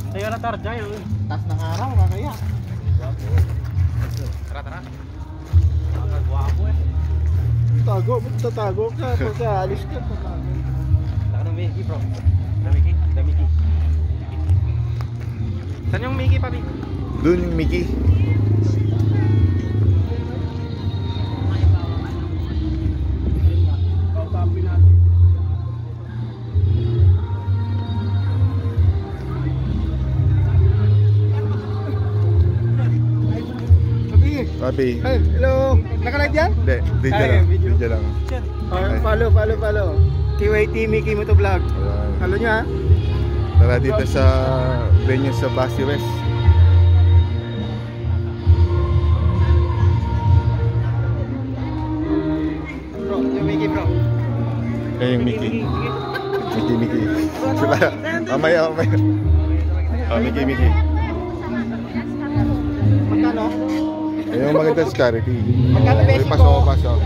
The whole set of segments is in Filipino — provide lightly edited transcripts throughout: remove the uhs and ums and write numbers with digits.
Tayo na tarja yun. Tas ng araw, kakaya. Tara, tara. Nakakagwapo eh. Tago, tatago ka. Pagka alis ka, tatago. Laka ng Mickey bro. The Mickey? The Mickey. Saan yung Mickey papi? Doon yung Mickey. Papi. Hey, hello. Naka-live yan? Hindi, video Ay, lang. video. Video lang. Follow. KYT Mickey Motovlog. Ayan. Follow nyo ha. Tara dito sa venue sa Pasay West. Bro, yung Mickey bro. Ayan yung Mickey. Mickey. Diba? Mamaya. Oh, Mickey. Magkano? Ayan yung magandang charity. Magkano May basic pasok.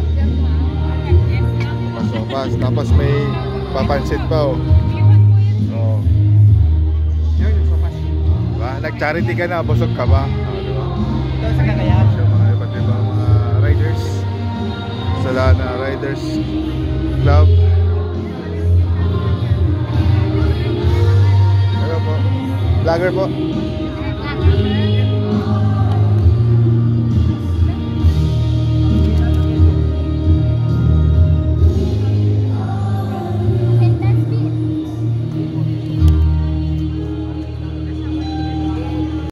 Tapos may papansit pa oh. Oh. Yun, yung sopas. Diba? Nag-charity ka na, busog ka ba? Oh, diba? Doon sa Cagayan. So mga iba't ibang mga riders sa Lana Riders Club. Hello po. Vlogger po.